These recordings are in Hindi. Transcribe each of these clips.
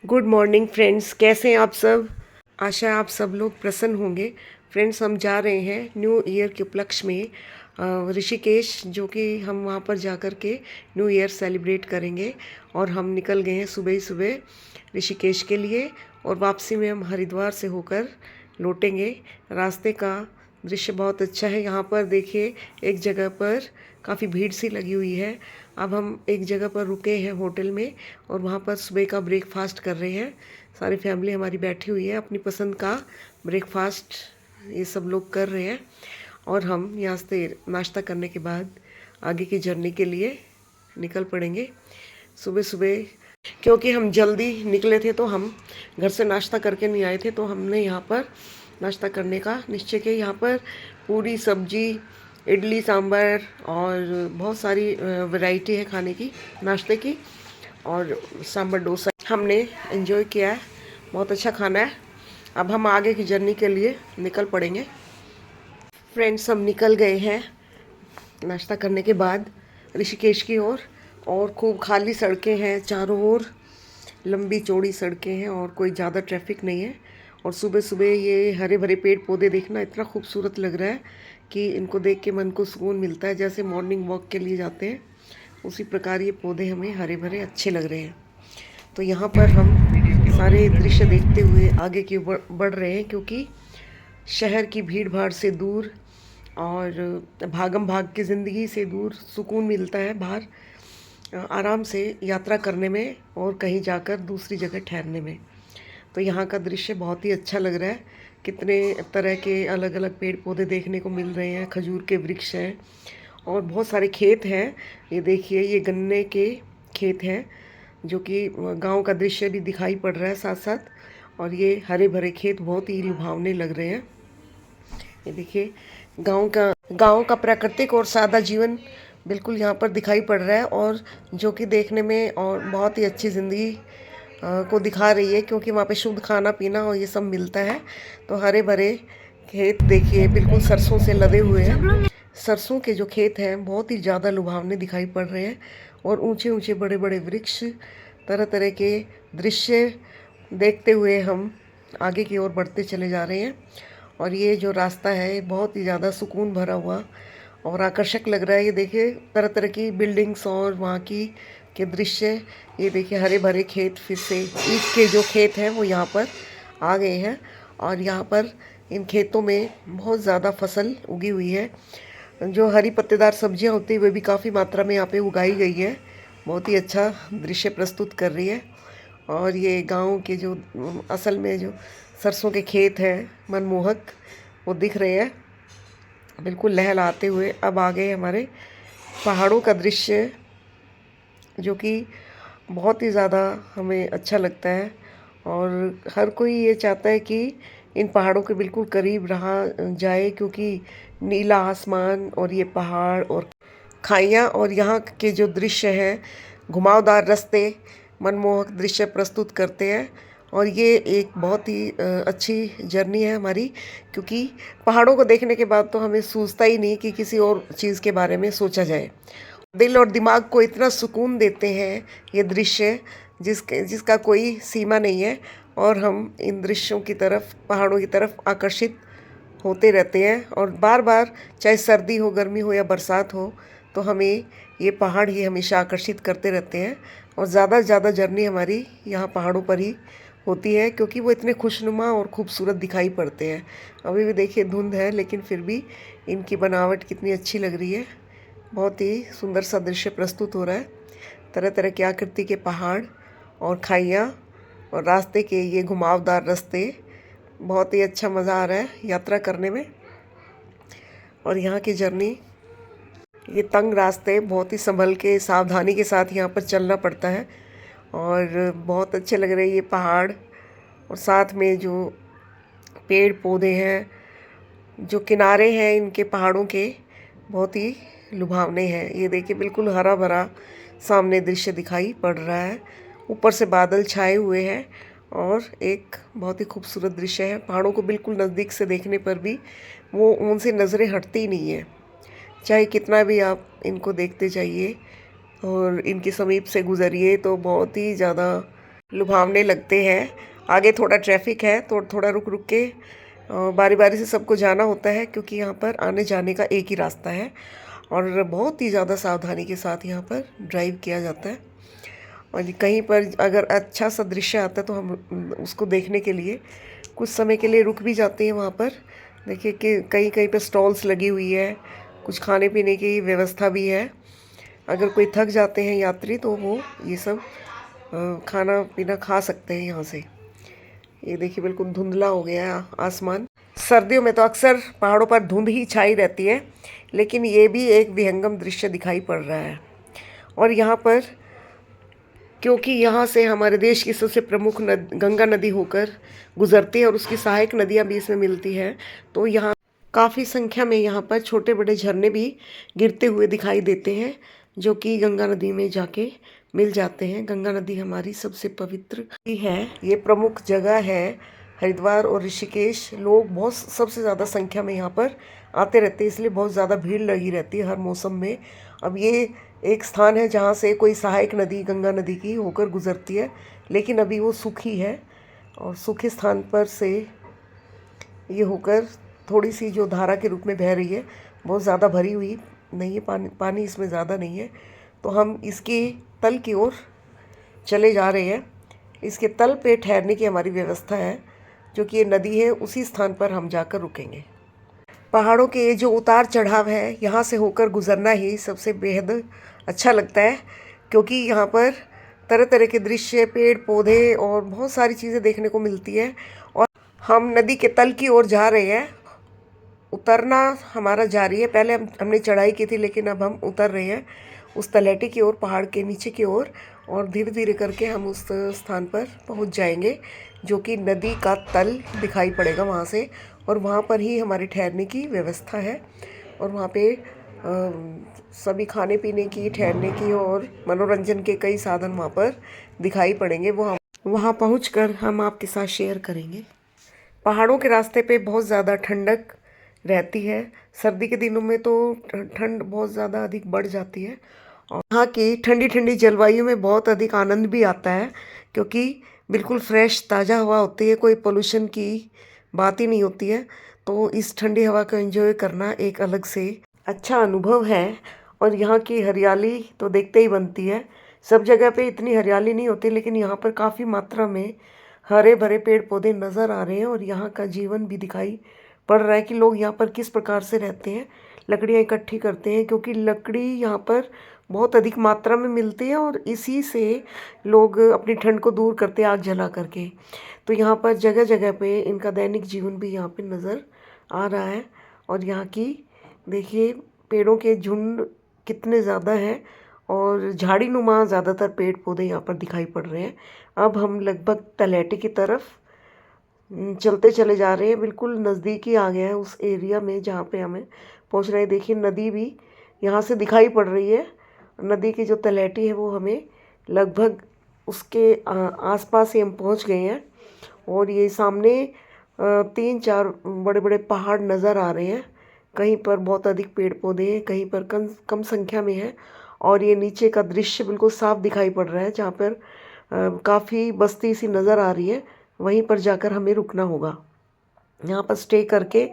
गुड मॉर्निंग फ्रेंड्स, कैसे हैं आप सब। आशा है आप सब लोग प्रसन्न होंगे। फ्रेंड्स, हम जा रहे हैं न्यू ईयर के उपलक्ष्य में ऋषिकेश, जो कि हम वहाँ पर जा कर के न्यू ईयर सेलिब्रेट करेंगे। और हम निकल गए हैं सुबह ही सुबह ऋषिकेश के लिए, और वापसी में हम हरिद्वार से होकर लौटेंगे। रास्ते का दृश्य बहुत अच्छा है। यहाँ पर देखिए, एक जगह पर काफ़ी भीड़ सी लगी हुई है। अब हम एक जगह पर रुके हैं होटल में, और वहाँ पर सुबह का ब्रेकफास्ट कर रहे हैं। सारी फैमिली हमारी बैठी हुई है, अपनी पसंद का ब्रेकफास्ट ये सब लोग कर रहे हैं। और हम यहाँ से नाश्ता करने के बाद आगे की जर्नी के लिए निकल पड़ेंगे सुबह सुबह। क्योंकि हम जल्दी निकले थे तो हम घर से नाश्ता करके नहीं आए थे, तो हमने यहाँ पर नाश्ता करने का निश्चय किया। यहाँ पर पूरी सब्जी, इडली सांभर और बहुत सारी वैरायटी है खाने की, नाश्ते की। और सांभर डोसा हमने एंजॉय किया है, बहुत अच्छा खाना है। अब हम आगे की जर्नी के लिए निकल पड़ेंगे। फ्रेंड्स, हम निकल गए हैं नाश्ता करने के बाद ऋषिकेश की ओर। और खूब खाली सड़कें हैं चारों ओर, लंबी चौड़ी सड़कें हैं और कोई ज़्यादा ट्रैफिक नहीं है। और सुबह सुबह ये हरे भरे पेड़ पौधे देखना इतना खूबसूरत लग रहा है कि इनको देख के मन को सुकून मिलता है। जैसे मॉर्निंग वॉक के लिए जाते हैं, उसी प्रकार ये पौधे हमें हरे भरे अच्छे लग रहे हैं। तो यहाँ पर हम सारे दृश्य देखते हुए आगे की बढ़ रहे हैं, क्योंकि शहर की भीड़ भाड़ से दूर और भागम भाग की ज़िंदगी से दूर सुकून मिलता है बाहर आराम से यात्रा करने में और कहीं जाकर दूसरी जगह ठहरने में। तो यहाँ का दृश्य बहुत ही अच्छा लग रहा है। कितने तरह के अलग अलग पेड़ पौधे देखने को मिल रहे हैं, खजूर के वृक्ष हैं और बहुत सारे खेत हैं। ये देखिए, ये गन्ने के खेत हैं, जो कि गांव का दृश्य भी दिखाई पड़ रहा है साथ साथ। और ये हरे भरे खेत बहुत ही लुभावने लग रहे हैं। ये देखिए, गांव का प्राकृतिक और सादा जीवन बिल्कुल यहाँ पर दिखाई पड़ रहा है, और जो कि देखने में और बहुत ही अच्छी ज़िंदगी को दिखा रही है, क्योंकि वहाँ पे शुद्ध खाना पीना और ये सब मिलता है। तो हरे भरे खेत देखिए, बिल्कुल सरसों से लदे हुए हैं। सरसों के जो खेत हैं बहुत ही ज़्यादा लुभावने दिखाई पड़ रहे हैं, और ऊंचे ऊंचे बड़े बड़े वृक्ष, तरह तरह के दृश्य देखते हुए हम आगे की ओर बढ़ते चले जा रहे हैं। और ये जो रास्ता है ये बहुत ही ज़्यादा सुकून भरा हुआ और आकर्षक लग रहा है। ये देखिए, तरह तरह की बिल्डिंग्स और वहाँ की के दृश्य। ये देखिए, हरे भरे खेत, फिर से ईख के जो खेत हैं वो यहाँ पर आ गए हैं। और यहाँ पर इन खेतों में बहुत ज़्यादा फसल उगी हुई है। जो हरी पत्तेदार सब्जियाँ होती है वे भी काफ़ी मात्रा में यहाँ पे उगाई गई है। बहुत ही अच्छा दृश्य प्रस्तुत कर रही है। और ये गांव के जो असल में जो सरसों के खेत हैं, मनमोहक वो दिख रहे हैं, बिल्कुल लहलहाते हुए। अब आ गए हमारे पहाड़ों का दृश्य, जो कि बहुत ही ज़्यादा हमें अच्छा लगता है। और हर कोई ये चाहता है कि इन पहाड़ों के बिल्कुल करीब रहा जाए, क्योंकि नीला आसमान और ये पहाड़ और खाइयाँ और यहाँ के जो दृश्य हैं, घुमावदार रास्ते मनमोहक दृश्य प्रस्तुत करते हैं। और ये एक बहुत ही अच्छी जर्नी है हमारी, क्योंकि पहाड़ों को देखने के बाद तो हमें सूझता ही नहीं कि किसी और चीज़ के बारे में सोचा जाए। दिल और दिमाग को इतना सुकून देते हैं ये दृश्य, जिसका कोई सीमा नहीं है। और हम इन दृश्यों की तरफ, पहाड़ों की तरफ आकर्षित होते रहते हैं। और बार बार, चाहे सर्दी हो, गर्मी हो या बरसात हो, तो हमें ये पहाड़ ही हमेशा आकर्षित करते रहते हैं। और ज़्यादा से ज़्यादा जर्नी हमारी यहाँ पहाड़ों पर ही होती है, क्योंकि वो इतने खुशनुमा और खूबसूरत दिखाई पड़ते हैं। अभी भी देखिए, धुंध है, लेकिन फिर भी इनकी बनावट कितनी अच्छी लग रही है। बहुत ही सुंदर सा दृश्य प्रस्तुत हो रहा है। तरह तरह की आकृति के पहाड़ और खाइयाँ और रास्ते के ये घुमावदार रास्ते, बहुत ही अच्छा मज़ा आ रहा है यात्रा करने में। और यहाँ की जर्नी, ये तंग रास्ते, बहुत ही संभल के सावधानी के साथ यहाँ पर चलना पड़ता है। और बहुत अच्छे लग रहे हैं ये पहाड़, और साथ में जो पेड़ पौधे हैं, जो किनारे हैं इनके पहाड़ों के, बहुत ही लुभावने हैं। ये देखिए, बिल्कुल हरा भरा सामने दृश्य दिखाई पड़ रहा है। ऊपर से बादल छाए हुए हैं और एक बहुत ही खूबसूरत दृश्य है। पहाड़ों को बिल्कुल नज़दीक से देखने पर भी वो उनसे नज़रें हटती ही नहीं है, चाहे कितना भी आप इनको देखते जाइए और इनके समीप से गुजरिए, तो बहुत ही ज़्यादा लुभावने लगते हैं। आगे थोड़ा ट्रैफिक है तो थोड़ा रुक रुक के बारी बारी से सबको जाना होता है, क्योंकि यहाँ पर आने जाने का एक ही रास्ता है और बहुत ही ज़्यादा सावधानी के साथ यहाँ पर ड्राइव किया जाता है। और कहीं पर अगर अच्छा सा दृश्य आता है तो हम उसको देखने के लिए कुछ समय के लिए रुक भी जाते हैं वहाँ पर। देखिए कि कहीं कहीं पर स्टॉल्स लगी हुई है, कुछ खाने पीने की व्यवस्था भी है। अगर कोई थक जाते हैं यात्री तो वो ये सब खाना पीना खा सकते हैं यहाँ से। ये देखिए बिल्कुल धुंधला हो गया है आसमान। सर्दियों में तो अक्सर पहाड़ों पर धुंध ही छाई रहती है, लेकिन ये भी एक विहंगम दृश्य दिखाई पड़ रहा है। और यहाँ पर क्योंकि यहाँ से हमारे देश की सबसे प्रमुख गंगा नदी होकर गुजरती है और उसकी सहायक नदियाँ भी इसमें मिलती हैं, तो यहाँ काफ़ी संख्या में यहाँ पर छोटे बड़े झरने भी गिरते हुए दिखाई देते हैं, जो कि गंगा नदी में जाके मिल जाते हैं। गंगा नदी हमारी सबसे पवित्र है। ये प्रमुख जगह है हरिद्वार और ऋषिकेश। लोग बहुत सबसे ज़्यादा संख्या में यहाँ पर आते रहते हैं, इसलिए बहुत ज़्यादा भीड़ लगी रहती है हर मौसम में। अब ये एक स्थान है जहाँ से कोई सहायक नदी गंगा नदी की होकर गुजरती है, लेकिन अभी वो सूखी है और सूखे स्थान पर से ये होकर थोड़ी सी जो धारा के रूप में बह रही है, बहुत ज़्यादा भरी हुई नहीं है, पानी इसमें ज़्यादा नहीं है। तो हम इसके तल की ओर चले जा रहे हैं। इसके तल पे ठहरने की हमारी व्यवस्था है, जो कि ये नदी है उसी स्थान पर हम जाकर रुकेंगे। पहाड़ों के जो उतार चढ़ाव है, यहाँ से होकर गुज़रना ही सबसे बेहद अच्छा लगता है, क्योंकि यहाँ पर तरह तरह के दृश्य, पेड़ पौधे और बहुत सारी चीज़ें देखने को मिलती है। और हम नदी के तल की ओर जा रहे हैं। उतरना हमारा जारी है। पहले हमने चढ़ाई की थी, लेकिन अब हम उतर रहे हैं उस तलहटी की ओर, पहाड़ के नीचे की ओर, और धीरे धीरे करके हम उस स्थान पर पहुंच जाएंगे, जो कि नदी का तल दिखाई पड़ेगा वहां से। और वहां पर ही हमारे ठहरने की व्यवस्था है, और वहां पे सभी खाने पीने की, ठहरने की और मनोरंजन के कई साधन वहां पर दिखाई पड़ेंगे। वो वहाँ पहुँच हम आपके साथ शेयर करेंगे। पहाड़ों के रास्ते पे बहुत ज़्यादा ठंडक रहती है। सर्दी के दिनों में तो ठंड बहुत ज़्यादा अधिक बढ़ जाती है, और यहाँ की ठंडी ठंडी जलवायु में बहुत अधिक आनंद भी आता है, क्योंकि बिल्कुल फ्रेश ताज़ा हवा होती है, कोई पोल्यूशन की बात ही नहीं होती है। तो इस ठंडी हवा को एंजॉय करना एक अलग से अच्छा अनुभव है। और यहाँ की हरियाली तो देखते ही बनती है। सब जगह पे इतनी हरियाली नहीं होती, लेकिन यहाँ पर काफ़ी मात्रा में हरे भरे पेड़ पौधे नज़र आ रहे हैं, और यहाँ का जीवन भी दिखाई पड़ रहा है कि लोग यहाँ पर किस प्रकार से रहते हैं। लकड़ियाँ इकट्ठी करते हैं, क्योंकि लकड़ी यहाँ पर बहुत अधिक मात्रा में मिलती है, और इसी से लोग अपनी ठंड को दूर करते हैं आग जला करके। तो यहाँ पर जगह जगह पे इनका दैनिक जीवन भी यहाँ पे नज़र आ रहा है। और यहाँ की देखिए पेड़ों के झुंड कितने ज़्यादा हैं, और झाड़ी नुमा ज़्यादातर पेड़ पौधे यहाँ पर दिखाई पड़ रहे हैं। अब हम लगभग तलहटी की तरफ चलते चले जा रहे हैं। बिल्कुल नज़दीक ही आ गया है उस एरिया में जहाँ पे हमें पहुँच रहे हैं। देखिए नदी भी यहाँ से दिखाई पड़ रही है। नदी की जो तलहटी है वो हमें लगभग उसके आसपास ही हम पहुँच गए हैं। और ये सामने 3-4 बड़े बड़े पहाड़ नज़र आ रहे हैं। कहीं पर बहुत अधिक पेड़ पौधे हैं, कहीं पर कम संख्या में है। और ये नीचे का दृश्य बिल्कुल साफ दिखाई पड़ रहा है, जहाँ पर काफ़ी बस्ती सी नज़र आ रही है। वहीं पर जाकर हमें रुकना होगा। यहाँ पर स्टे करके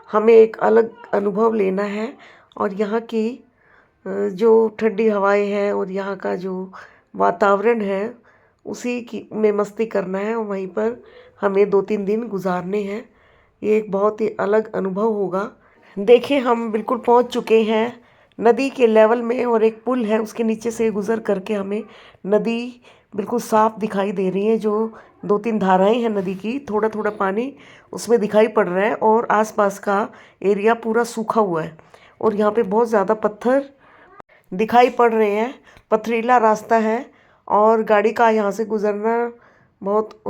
हमें एक अलग अनुभव लेना है, और यहाँ की जो ठंडी हवाएं हैं और यहाँ का जो वातावरण है उसी की में मस्ती करना है, और वहीं पर हमें 2-3 दिन गुजारने हैं। ये एक बहुत ही अलग अनुभव होगा। देखिए हम बिल्कुल पहुँच चुके हैं नदी के लेवल में, और एक पुल है उसके नीचे से गुज़र करके हमें नदी बिल्कुल साफ दिखाई दे रही है। जो 2-3 धाराएं हैं नदी की, थोड़ा थोड़ा पानी उसमें दिखाई पड़ रहा है, और आसपास का एरिया पूरा सूखा हुआ है। और यहाँ पे बहुत ज़्यादा पत्थर दिखाई पड़ रहे हैं, पथरीला रास्ता है, और गाड़ी का यहाँ से गुज़रना बहुत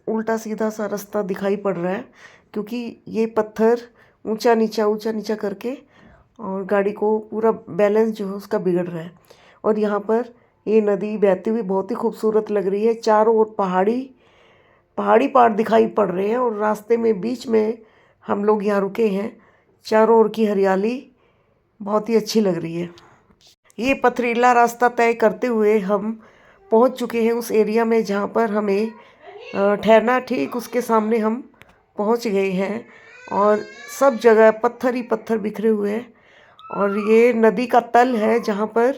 उल्टा सीधा सा रास्ता दिखाई पड़ रहा है, क्योंकि ये पत्थर ऊंचा नीचा करके और गाड़ी को पूरा बैलेंस जो है उसका बिगड़ रहा है। और यहाँ पर ये नदी बहती हुई बहुत ही खूबसूरत लग रही है। चारों ओर पहाड़ दिखाई पड़ रहे हैं, और रास्ते में बीच में हम लोग यहाँ रुके हैं। चारों ओर की हरियाली बहुत ही अच्छी लग रही है। ये पथरीला रास्ता तय करते हुए हम पहुंच चुके हैं उस एरिया में जहां पर हमें ठहरना, ठीक उसके सामने हम पहुंच गए हैं। और सब जगह पत्थर ही पत्थर बिखरे हुए हैं। और ये नदी का तल है जहाँ पर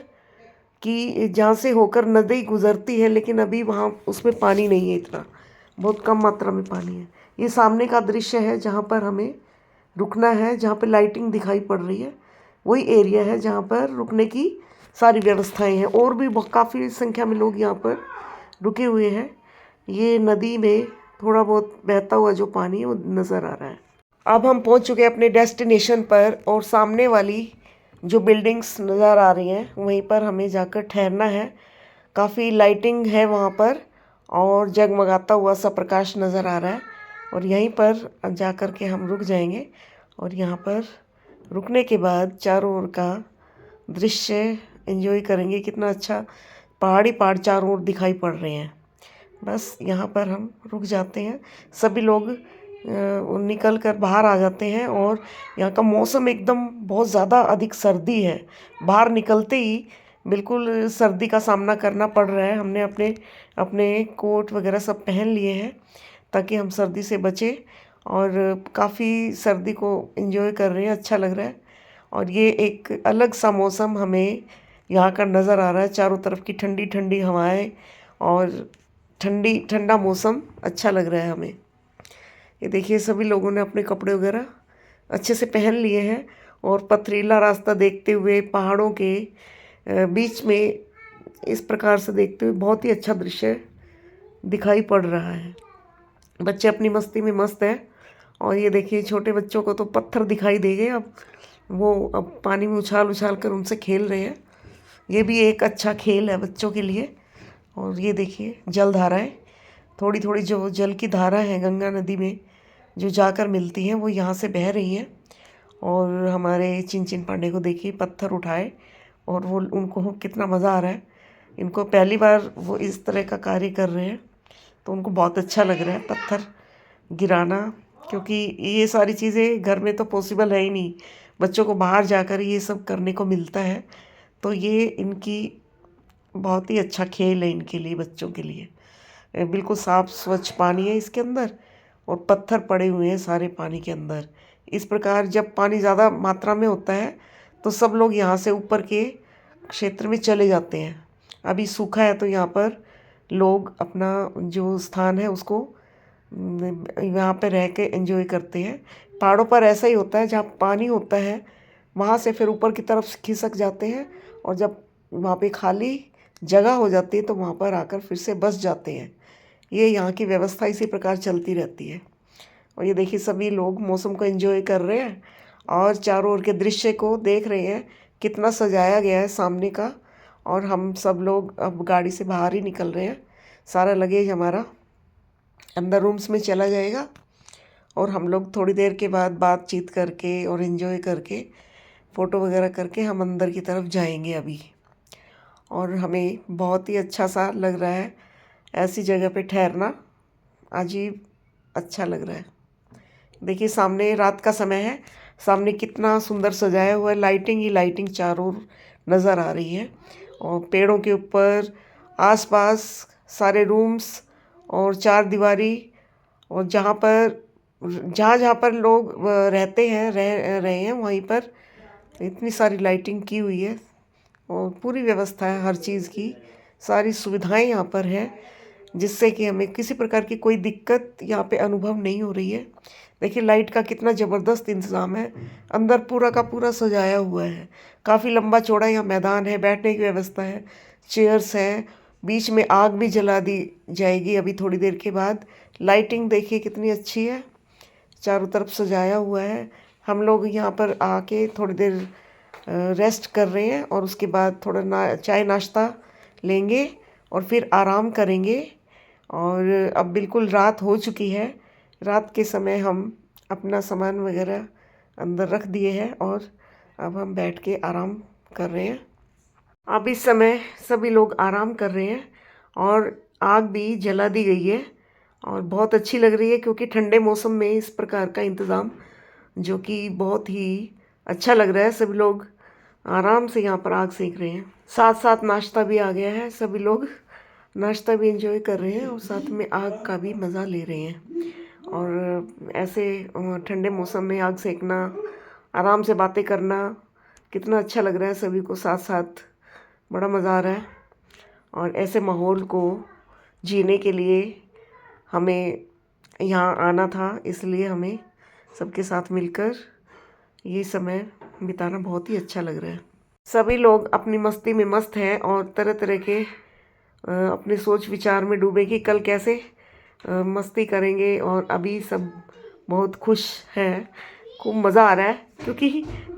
कि जहाँ से होकर नदी गुजरती है, लेकिन अभी वहाँ उसमें पानी नहीं है, इतना बहुत कम मात्रा में पानी है। ये सामने का दृश्य है जहाँ पर हमें रुकना है, जहाँ पर लाइटिंग दिखाई पड़ रही है। वही एरिया है जहाँ पर रुकने की सारी व्यवस्थाएं हैं। और भी काफ़ी संख्या में लोग यहाँ पर रुके हुए हैं। ये नदी में थोड़ा बहुत बहता हुआ जो पानी है वो नज़र आ रहा है। अब हम पहुँच चुके हैं अपने डेस्टिनेशन पर, और सामने वाली जो बिल्डिंग्स नज़र आ रही हैं वहीं पर हमें जाकर ठहरना है। काफ़ी लाइटिंग है वहाँ पर और जगमगाता हुआ सा प्रकाश नज़र आ रहा है। और यहीं पर जाकर के हम रुक जाएंगे। और यहाँ पर रुकने के बाद चारों ओर का दृश्य एंजॉय करेंगे। कितना अच्छा पहाड़ चारों ओर दिखाई पड़ रहे हैं। बस यहाँ पर हम रुक जाते हैं। सभी लोग निकल कर बाहर आ जाते हैं। और यहाँ का मौसम एकदम बहुत ज़्यादा अधिक सर्दी है। बाहर निकलते ही बिल्कुल सर्दी का सामना करना पड़ रहा है। हमने अपने अपने कोट वगैरह सब पहन लिए हैं ताकि हम सर्दी से बचें। और काफ़ी सर्दी को एंजॉय कर रहे हैं, अच्छा लग रहा है। और ये एक अलग सा मौसम हमें यहाँ का नज़र आ रहा है। चारों तरफ की ठंडी ठंडी हवाएं और ठंडा मौसम अच्छा लग रहा है हमें। ये देखिए सभी लोगों ने अपने कपड़े वगैरह अच्छे से पहन लिए हैं और पथरीला रास्ता देखते हुए पहाड़ों के बीच में इस प्रकार से देखते हुए बहुत ही अच्छा दृश्य दिखाई पड़ रहा है। बच्चे अपनी मस्ती में मस्त हैं। और ये देखिए छोटे बच्चों को तो पत्थर दिखाई देंगे, अब वो अब पानी में उछाल उछाल कर उनसे खेल रहे हैं। ये भी एक अच्छा खेल है बच्चों के लिए। और ये देखिए जलधाराएं, थोड़ी थोड़ी जो जल की धारा है गंगा नदी में जो जाकर मिलती हैं वो यहाँ से बह रही हैं। और हमारे चिन पांडे को देखिए पत्थर उठाए और वो उनको कितना मज़ा आ रहा है। इनको पहली बार वो इस तरह का कार्य कर रहे हैं तो उनको बहुत अच्छा लग रहा है पत्थर गिराना, क्योंकि ये सारी चीज़ें घर में तो पॉसिबल है ही नहीं। बच्चों को बाहर जाकर ये सब करने को मिलता है, तो ये इनकी बहुत ही अच्छा खेल है इनके लिए, बच्चों के लिए। बिल्कुल साफ स्वच्छ पानी है इसके अंदर और पत्थर पड़े हुए हैं सारे पानी के अंदर। इस प्रकार जब पानी ज़्यादा मात्रा में होता है तो सब लोग यहाँ से ऊपर के क्षेत्र में चले जाते हैं। अभी सूखा है तो यहाँ पर लोग अपना जो स्थान है उसको यहाँ पर रह के एंजॉय करते हैं। पहाड़ों पर ऐसा ही होता है, जहाँ पानी होता है वहाँ से फिर ऊपर की तरफ खिसक जाते हैं और जब वहाँ पे खाली जगह हो जाती है तो वहाँ पर आकर फिर से बस जाते हैं। ये यहाँ की व्यवस्था इसी प्रकार चलती रहती है। और ये देखिए सभी लोग मौसम को एंजॉय कर रहे हैं और चारों ओर के दृश्य को देख रहे हैं। कितना सजाया गया है सामने का। और हम सब लोग अब गाड़ी से बाहर ही निकल रहे हैं। सारा लगेज हमारा अंदर रूम्स में चला जाएगा और हम लोग थोड़ी देर के बाद बातचीत करके और एंजॉय करके फ़ोटो वगैरह करके हम अंदर की तरफ जाएंगे अभी। और हमें बहुत ही अच्छा सा लग रहा है ऐसी जगह पे ठहरना, अजीब अच्छा लग रहा है। देखिए सामने रात का समय है, सामने कितना सुंदर सजाया हुआ है, लाइटिंग ही लाइटिंग चारों ओर नज़र आ रही है। और पेड़ों के ऊपर आसपास सारे रूम्स और चार दीवारी, और जहाँ पर लोग रहते हैं रह रहे हैं वहीं पर इतनी सारी लाइटिंग की हुई है और पूरी व्यवस्था है हर चीज़ की। सारी सुविधाएं यहाँ पर है जिससे कि हमें किसी प्रकार की कोई दिक्कत यहाँ पे अनुभव नहीं हो रही है। देखिए लाइट का कितना ज़बरदस्त इंतज़ाम है। अंदर पूरा का पूरा सजाया हुआ है। काफ़ी लंबा चौड़ा यहाँ मैदान है, बैठने की व्यवस्था है, चेयर्स हैं, बीच में आग भी जला दी जाएगी अभी थोड़ी देर के बाद। लाइटिंग देखिए कितनी अच्छी है, चारों तरफ सजाया हुआ है। हम लोग यहाँ पर आके थोड़ी देर रेस्ट कर रहे हैं और उसके बाद थोड़ा चाय नाश्ता लेंगे और फिर आराम करेंगे। और अब बिल्कुल रात हो चुकी है। रात के समय हम अपना सामान वगैरह अंदर रख दिए हैं और अब हम बैठ के आराम कर रहे हैं। अब इस समय सभी लोग आराम कर रहे हैं और आग भी जला दी गई है और बहुत अच्छी लग रही है, क्योंकि ठंडे मौसम में इस प्रकार का इंतज़ाम जो कि बहुत ही अच्छा लग रहा है। सभी लोग आराम से यहाँ पर आग सेक रहे हैं, साथ साथ नाश्ता भी आ गया है। सभी लोग नाश्ता भी एंजॉय कर रहे हैं और साथ में आग का भी मज़ा ले रहे हैं। और ऐसे ठंडे मौसम में आग सेकना, आराम से बातें करना कितना अच्छा लग रहा है। सभी को साथ साथ बड़ा मज़ा आ रहा है। और ऐसे माहौल को जीने के लिए हमें यहाँ आना था, इसलिए हमें सबके साथ मिलकर ये समय बिताना बहुत ही अच्छा लग रहा है। सभी लोग अपनी मस्ती में मस्त हैं और तरह तरह के अपने सोच विचार में डूबे कि कल कैसे मस्ती करेंगे। और अभी सब बहुत खुश हैं, खूब मज़ा आ रहा है, क्योंकि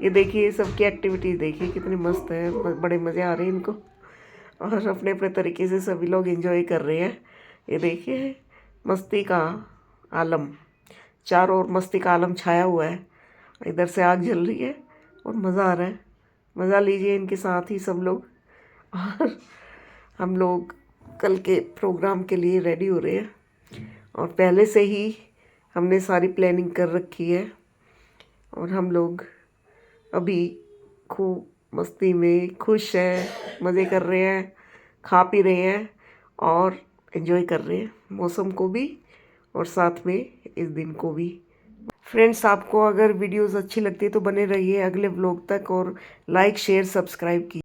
ये देखिए सबकी एक्टिविटीज़ देखिए कितनी मस्त है, बड़े मज़े आ रहे हैं इनको। और अपने अपने तरीके से सभी लोग एंजॉय कर रहे हैं। ये देखिए मस्ती का आलम, चारों ओर मस्ती का आलम छाया हुआ है। इधर से आग जल रही है और मज़ा आ रहा है। मज़ा लीजिए इनके साथ ही सब लोग। और हम लोग कल के प्रोग्राम के लिए रेडी हो रहे हैं और पहले से ही हमने सारी प्लानिंग कर रखी है। और हम लोग अभी खूब मस्ती में खुश हैं, मज़े कर रहे हैं, खा पी रहे हैं और एंजॉय कर रहे हैं मौसम को भी और साथ में इस दिन को भी। फ्रेंड्स, आपको अगर वीडियोस अच्छी लगती है तो बने रहिए अगले व्लॉग तक और लाइक शेयर सब्सक्राइब कीजिए।